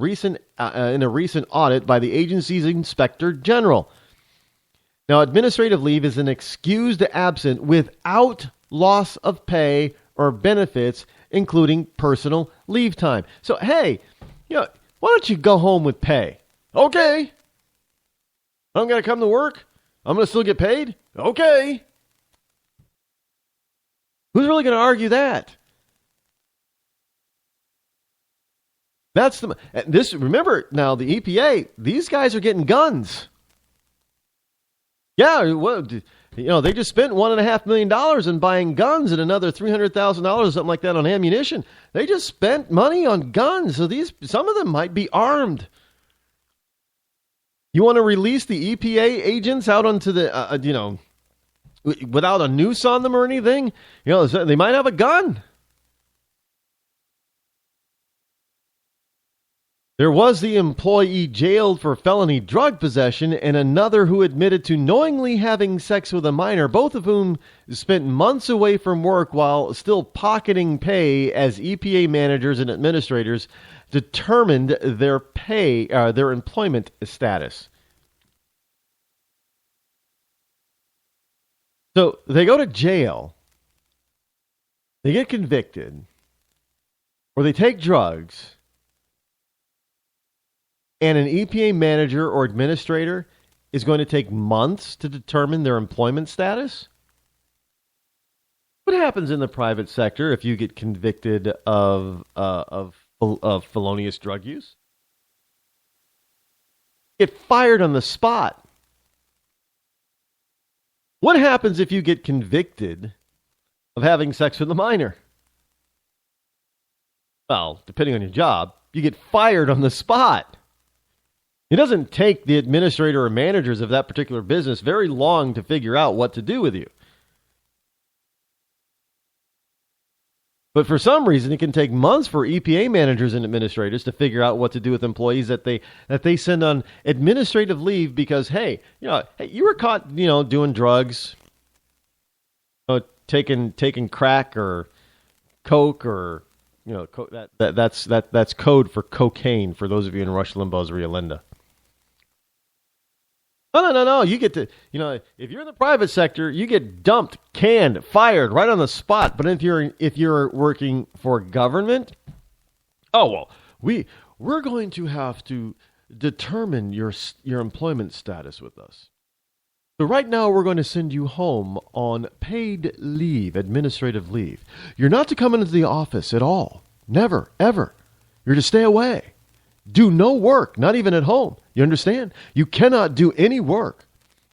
recent audit by the agency's inspector general. Now, administrative leave is an excused absence without loss of pay or benefits, including personal leave time. So, hey, why don't you go home with pay? Okay. I'm going to come to work. I'm going to still get paid. Okay. Who's really going to argue that? Remember now, the EPA, these guys are getting guns. Yeah, well, they just spent $1.5 million in buying guns and another $300,000, something like that, on ammunition. They just spent money on guns, so some of them might be armed. You want to release the EPA agents out onto the, without a noose on them or anything? They might have a gun. There was the employee jailed for felony drug possession and another who admitted to knowingly having sex with a minor, both of whom spent months away from work while still pocketing pay as EPA managers and administrators determined their employment status. So they go to jail, they get convicted, or they take drugs, and an EPA manager or administrator is going to take months to determine their employment status? What happens in the private sector if you get convicted of felonious drug use? Get fired on the spot. What happens if you get convicted of having sex with a minor? Well, depending on your job, you get fired on the spot. It doesn't take the administrator or managers of that particular business very long to figure out what to do with you. But for some reason, it can take months for EPA managers and administrators to figure out what to do with employees that they send on administrative leave because, hey, you were caught, doing drugs, taking crack or coke or, that's code for cocaine for those of you in Rush Limbaugh's Rio Linda. No. You get to, if you're in the private sector, you get dumped, canned, fired right on the spot. But if you're working for government, we're going to have to determine your employment status with us. So right now we're going to send you home on paid leave, administrative leave. You're not to come into the office at all. Never, ever. You're to stay away. Do no work, not even at home. You understand? You cannot do any work,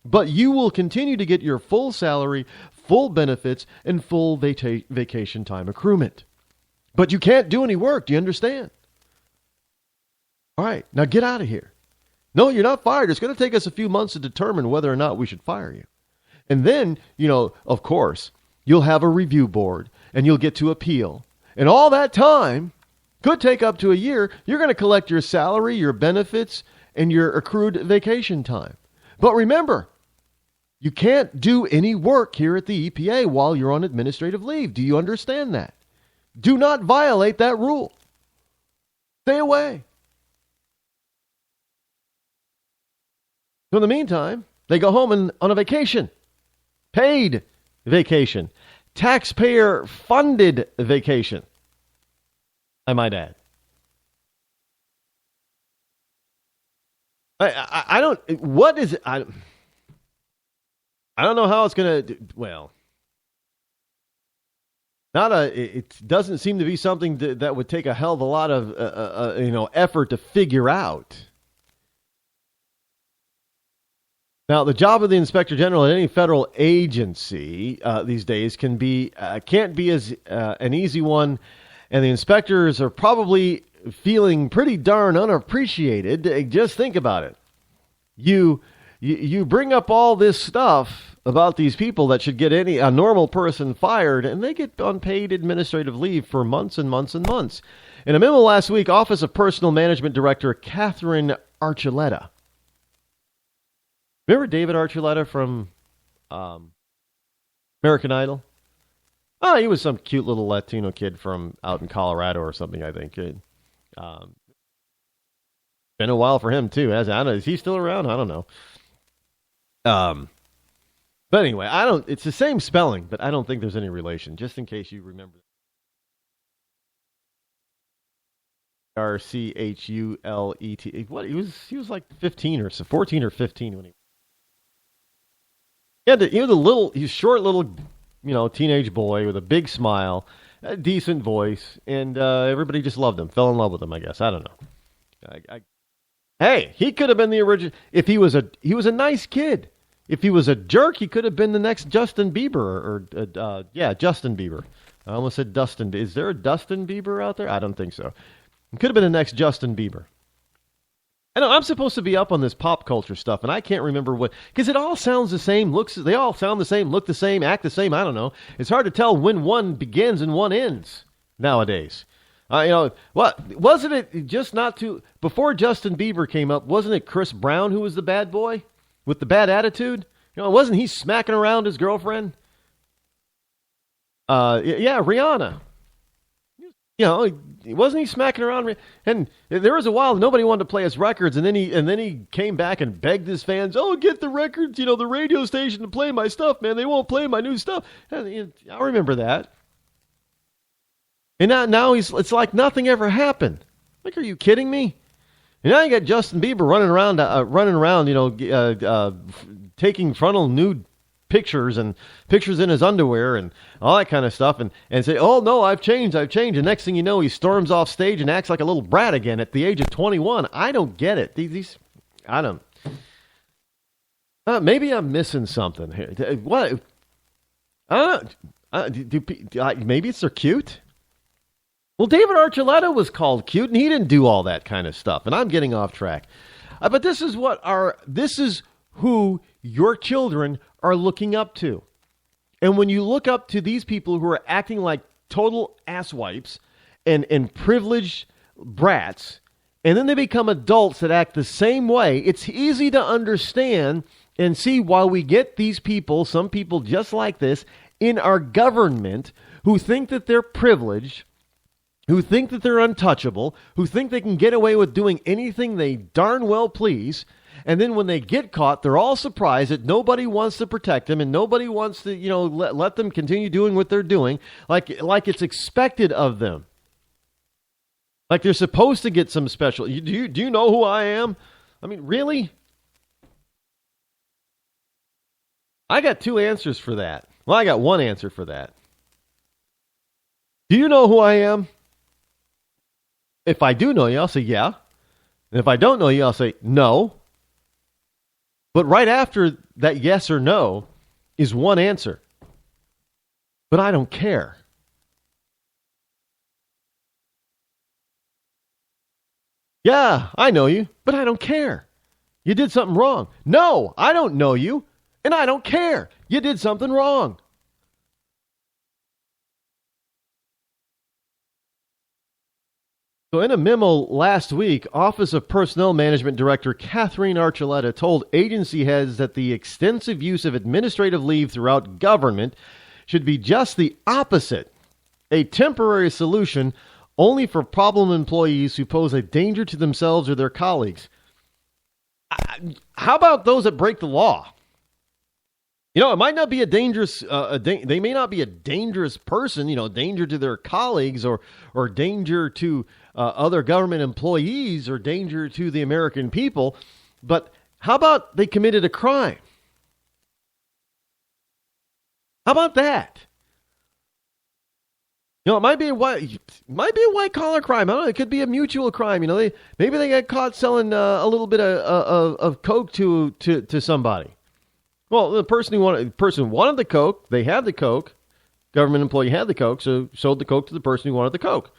but you will continue to get your full salary, full benefits, and full vacation time accruement. But you can't do any work. Do you understand? All right, now get out of here. No, you're not fired. It's going to take us a few months to determine whether or not we should fire you. And then, of course, you'll have a review board, and you'll get to appeal. And all that time could take up to a year. You're going to collect your salary, your benefits, and your accrued vacation time. But remember, you can't do any work here at the EPA while you're on administrative leave. Do you understand that? Do not violate that rule. Stay away. So in the meantime, they go home on a vacation. Paid vacation. Taxpayer-funded vacation, I might add. I don't know how it's going to, it doesn't seem to be something that would take a hell of a lot of, effort to figure out. Now, the job of the Inspector General at any federal agency these days can't be as an easy one, and the inspectors are probably feeling pretty darn unappreciated. Just think about it. You bring up all this stuff about these people that should get a normal person fired, and they get unpaid administrative leave for months and months and months. In a memo last week, Office of Personnel Management Director Catherine Archuleta. Remember David Archuleta from American Idol? Oh, he was some cute little Latino kid from out in Colorado or something, I think. Been a while for him too. I don't know, is he still around? I don't know. But anyway, I don't. It's the same spelling, but I don't think there's any relation. Just in case you remember, Rchulet. What he was like 15 or so, 14 or 15 when he was a little, he's short little, teenage boy with a big smile, a decent voice, and everybody just loved him, fell in love with him. I guess I don't know. Hey, he could have been the original. If he was a nice kid. If he was a jerk, he could have been the next Justin Bieber, Justin Bieber. I almost said Dustin. Is there a Dustin Bieber out there? I don't think so. It could have been the next Justin Bieber. I know I'm supposed to be up on this pop culture stuff, and I can't remember what, because it all sounds the same. They all sound the same, look the same, act the same. I don't know. It's hard to tell when one begins and one ends nowadays. What wasn't it? Just not too before Justin Bieber came up. Wasn't it Chris Brown who was the bad boy with the bad attitude? Wasn't he smacking around his girlfriend? Rihanna. Wasn't he smacking around? And there was a while nobody wanted to play his records, and then he came back and begged his fans, "Oh, get the records, the radio station to play my stuff, man. They won't play my new stuff." And, I remember that. And now it's like nothing ever happened. Like, are you kidding me? And now you got Justin Bieber running around, taking frontal nude pictures and pictures in his underwear and all that kind of stuff, and say, "Oh no, I've changed." And next thing you know, he storms off stage and acts like a little brat again at the age of 21. I don't get it. I don't. Maybe I'm missing something here. What? Maybe it's they're cute. Well, David Archuleta was called cute, and he didn't do all that kind of stuff. And I'm getting off track. But this is who your children are looking up to. And when you look up to these people who are acting like total asswipes and privileged brats, and then they become adults that act the same way, it's easy to understand and see why we get these people, some people just like this, in our government who think that they're privileged, who think that they're untouchable, who think they can get away with doing anything they darn well please, and then when they get caught, they're all surprised that nobody wants to protect them and nobody wants to, let them continue doing what they're doing, like it's expected of them. Like they're supposed to get some special. Do you know who I am? I mean, really? I got two answers for that. Well, I got one answer for that. Do you know who I am? If I do know you, I'll say yeah. And if I don't know you, I'll say no. But right after that yes or no is one answer. But I don't care. Yeah, I know you, but I don't care. You did something wrong. No, I don't know you, and I don't care. You did something wrong. So in a memo last week, Office of Personnel Management Director Catherine Archuleta told agency heads that the extensive use of administrative leave throughout government should be just the opposite, a temporary solution only for problem employees who pose a danger to themselves or their colleagues. How about those that break the law? It might not be a dangerous, they may not be a dangerous person, danger to their colleagues or danger to other government employees or danger to the American people. But how about they committed a crime? How about that? It might be a white collar crime. I don't know. It could be a mutual crime. Maybe they got caught selling a little bit of coke to somebody. Well, the person wanted the coke. They had the coke. Government employee had the coke, so sold the coke to the person who wanted the coke.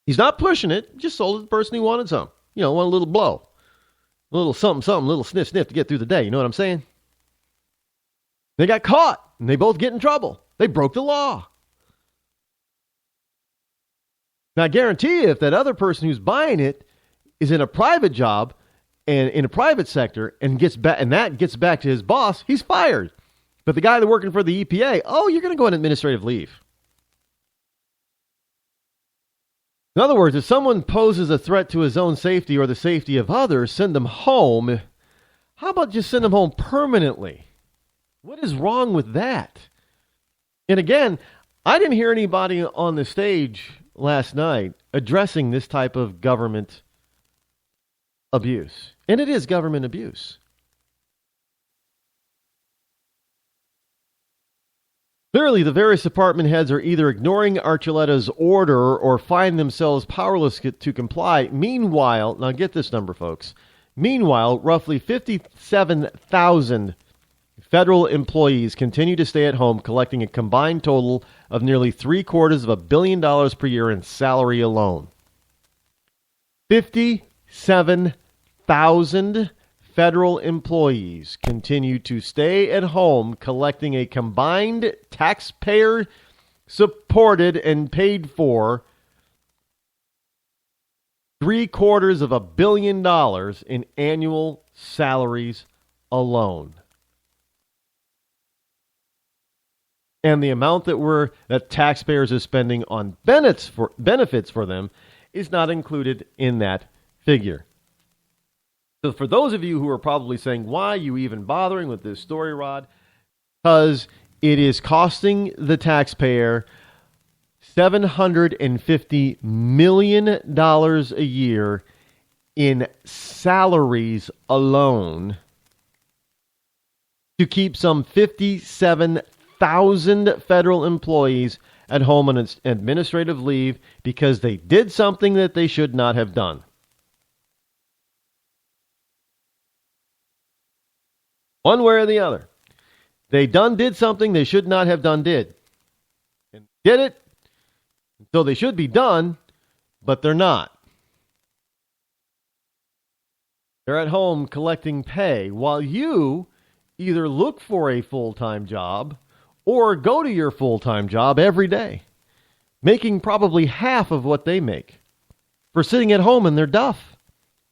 He's not pushing it. Just sold it to the person who wanted some. Want a little blow, a little something, a little sniff to get through the day. You know what I'm saying? They got caught, and they both get in trouble. They broke the law. Now, I guarantee you, if that other person who's buying it is in a private job and in a private sector and gets back to his boss, he's fired. But the guy that's working for the EPA, you're going to go on administrative leave. In other words, if someone poses a threat to his own safety or the safety of others, send them home. How about just send them home permanently? What is wrong with that? And again, I didn't hear anybody on the stage last night addressing this type of government abuse. And it is government abuse. Clearly, the various department heads are either ignoring Archuleta's order or find themselves powerless to comply. Meanwhile, now get this number, folks. Meanwhile, roughly 57,000 federal employees continue to stay at home, collecting a combined total of nearly $750 million per year in salary alone. 57,000 federal employees continue to stay at home, collecting a combined taxpayer-supported and paid for $750 million in annual salaries alone. And the amount that taxpayers are spending on benefits for them is not included in that figure. So for those of you who are probably saying, why are you even bothering with this story, Rod? Because it is costing the taxpayer $750 million a year in salaries alone to keep some 57,000 federal employees at home on administrative leave because they did something that they should not have done. One way or the other. They did something they should not have did. And did it. So they should be done, but they're not. They're at home collecting pay while you either look for a full-time job or go to your full-time job every day, making probably half of what they make for sitting at home in their duff,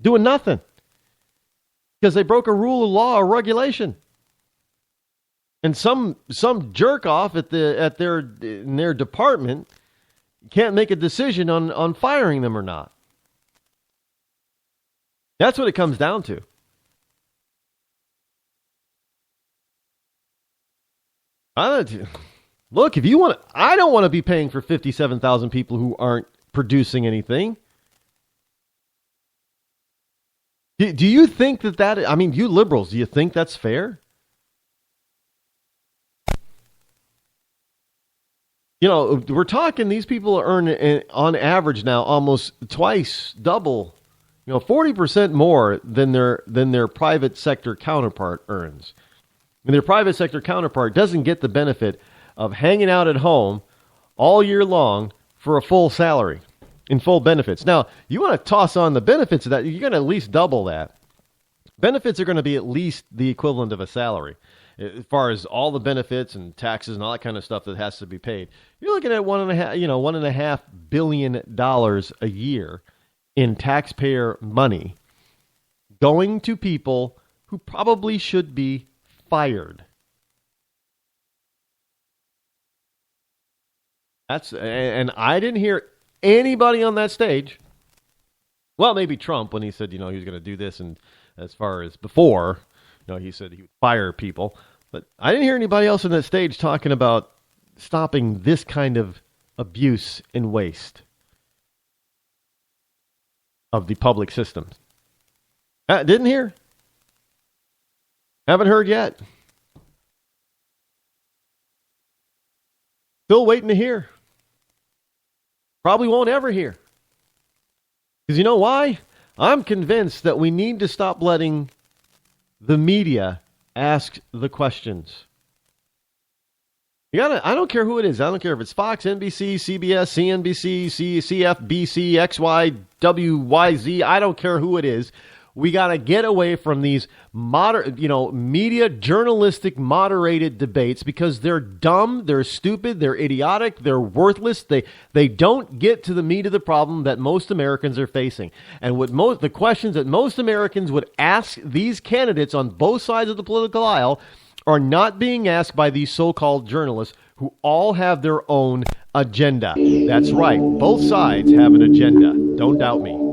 doing nothing. Because they broke a rule of law or regulation. And some jerk off in their department can't make a decision on firing them or not. That's what it comes down to. Look, if you want, I don't want to be paying for 57,000 people who aren't producing anything. Do you think that, I mean, you liberals, do you think that's fair? You know, we're talking, these people earn on average now almost double, 40% more than their private sector counterpart earns. And their private sector counterpart doesn't get the benefit of hanging out at home all year long for a full salary. In full benefits. Now, you want to toss on the benefits of that, you're going to at least double that. Benefits are going to be at least the equivalent of a salary. As far as all the benefits and taxes and all that kind of stuff that has to be paid. You're looking at $1.5 billion a year in taxpayer money going to people who probably should be fired. And I didn't hear anybody on that stage, well, maybe Trump when he said, he was going to do this, and as far as before, he said he would fire people. But I didn't hear anybody else on that stage talking about stopping this kind of abuse and waste of the public system. Didn't hear. Haven't heard yet. Still waiting to hear. Probably won't ever hear. Because you know why? I'm convinced that we need to stop letting the media ask the questions. I don't care who it is. I don't care if it's Fox, NBC, CBS, CNBC, CFBC, XY, WYZ. I don't care who it is. We got to get away from these media journalistic moderated debates because they're dumb, they're stupid, they're idiotic, they're worthless. They don't get to the meat of the problem that most Americans are facing. And the questions that most Americans would ask these candidates on both sides of the political aisle are not being asked by these so-called journalists who all have their own agenda. That's right. Both sides have an agenda. Don't doubt me.